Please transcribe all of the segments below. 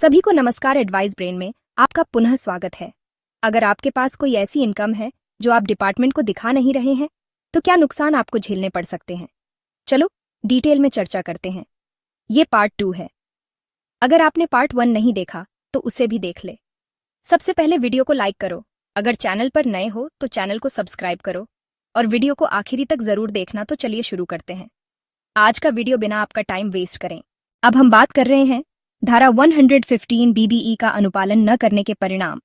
सभी को नमस्कार। एडवाइस ब्रेन में आपका पुनः स्वागत है। अगर आपके पास कोई ऐसी इनकम है जो आप डिपार्टमेंट को दिखा नहीं रहे हैं, तो क्या नुकसान आपको झेलने पड़ सकते हैं? चलो डिटेल में चर्चा करते हैं। ये पार्ट 2 है। अगर आपने पार्ट 1 नहीं देखा तो उसे भी देख ले। सबसे पहले वीडियो को लाइक करो। अगर चैनल पर नए हो तो चैनल को सब्सक्राइब करो और वीडियो को आखिरी तक जरूर देखना। तो चलिए शुरू करते हैं आज का वीडियो बिना आपका टाइम वेस्ट करें। अब हम बात कर रहे हैं धारा 115 बीबीई का अनुपालन न करने के परिणाम।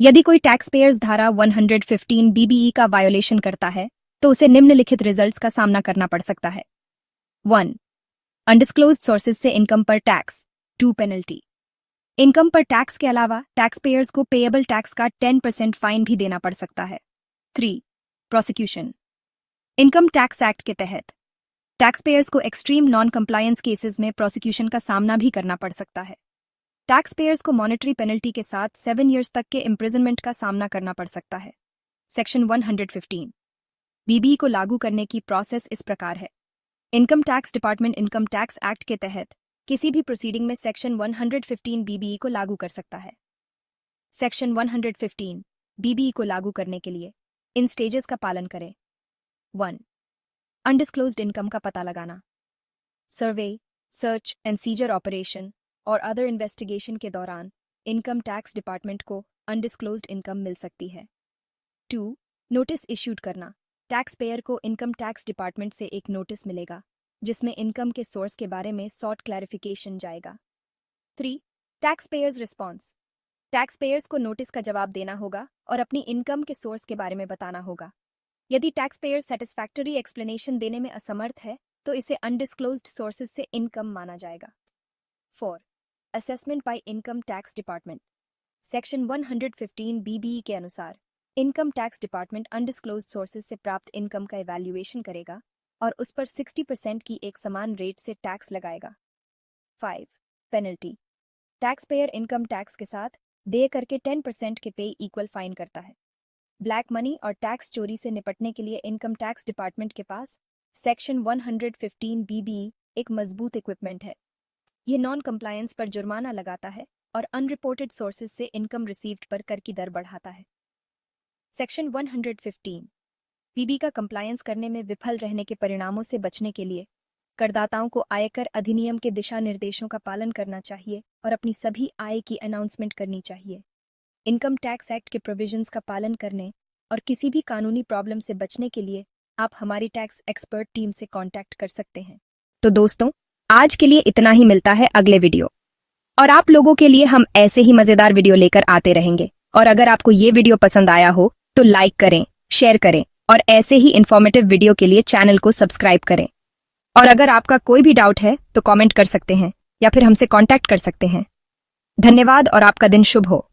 यदि कोई टैक्स पेयर्स धारा 115 बीबीई का वायोलेशन करता है तो उसे निम्नलिखित रिजल्ट्स का सामना करना पड़ सकता है। 1. अनडिस्क्लोज्ड सोर्सेज से इनकम पर टैक्स। 2. पेनल्टी। इनकम पर टैक्स के अलावा टैक्स पेयर्स को पेएबल टैक्स का 10% फाइन भी देना पड़ सकता है। 3. प्रोसिक्यूशन। इनकम टैक्स एक्ट के तहत टैक्स पेयर्स को एक्सट्रीम नॉन कंप्लायंस केसेस में प्रोसिक्यूशन का सामना भी करना पड़ सकता है। टैक्स पेयर्स को मॉनेटरी पेनल्टी के साथ 7 ईयर्स तक के इम्प्रिजनमेंट का सामना करना पड़ सकता है। सेक्शन 115 बीबीई को लागू करने की प्रोसेस इस प्रकार है। Income tax department income tax act के तहत किसी भी प्रोसीडिंग में सेक्शन 115 बीबीई को लागू कर सकता है। सेक्शन 115 बीबीई को लागू करने के लिए इन स्टेजेस का पालन करें। 1. अनडिस्क्लोज्ड इनकम का पता लगाना। सर्वे, सर्च एंड सीजर ऑपरेशन और अदर इन्वेस्टिगेशन के दौरान इनकम टैक्स डिपार्टमेंट को अनडिस्क्लोज्ड इनकम मिल सकती है। 2. नोटिस इश्यूड करना। टैक्स पेयर को इनकम टैक्स डिपार्टमेंट से एक नोटिस मिलेगा जिसमें इनकम के सोर्स के बारे में सॉर्ट क्लैरिफिकेशन जाएगा। 3. Tax payers response. Tax payers को नोटिस का जवाब देना होगा और अपनी इनकम के सोर्स के बारे में बताना होगा। यदि टैक्स पेयर सेटिस्फैक्टरी एक्सप्लेनेशन देने में असमर्थ है तो इसे अनडिस्क्लोज्ड सोर्सेज से इनकम माना जाएगा। 4. Assessment bye income tax department. Section 115 BBE के अनुसार income tax department undisclosed sources से प्राप्त इनकम का इवैल्यूएशन करेगा और उस पर 60% की एक समान रेट से टैक्स लगाएगा। 5. Penalty. Tax payer income tax के साथ देय करके 10% के पे इक्वल फाइन करता है। ब्लैक मनी और टैक्स चोरी से निपटने के लिए इनकम टैक्स डिपार्टमेंट के पास सेक्शन 115 बीबीई एक मजबूत इक्विपमेंट है। यह नॉन कंप्लायंस पर जुर्माना लगाता है और अनरिपोर्टेड सोर्सेज से इनकम रिसीव्ड पर कर की दर बढ़ाता है। सेक्शन 115 बीबीई का कंप्लायंस करने में विफल रहने के परिणामों से बचने के लिए करदाताओं को आयकर अधिनियम के दिशा निर्देशों का पालन करना चाहिए और अपनी सभी आय की अनाउंसमेंट करनी चाहिए। इनकम टैक्स एक्ट के प्रोविजंस का पालन करने और किसी भी कानूनी प्रॉब्लम से बचने के लिए आप हमारी टैक्स एक्सपर्ट टीम से कांटेक्ट कर सकते हैं। तो दोस्तों, आज के लिए इतना ही। मिलता है अगले वीडियो और आप लोगों के लिए हम ऐसे ही मजेदार वीडियो लेकर आते रहेंगे। और अगर आपको ये वीडियो पसंद आया हो तो लाइक करें, शेयर करें और ऐसे ही इंफॉर्मेटिव वीडियो के लिए चैनल को सब्सक्राइब करें। और अगर आपका कोई भी डाउट है तो कॉमेंट कर सकते हैं या फिर हमसे कॉन्टैक्ट कर सकते हैं। धन्यवाद और आपका दिन शुभ हो।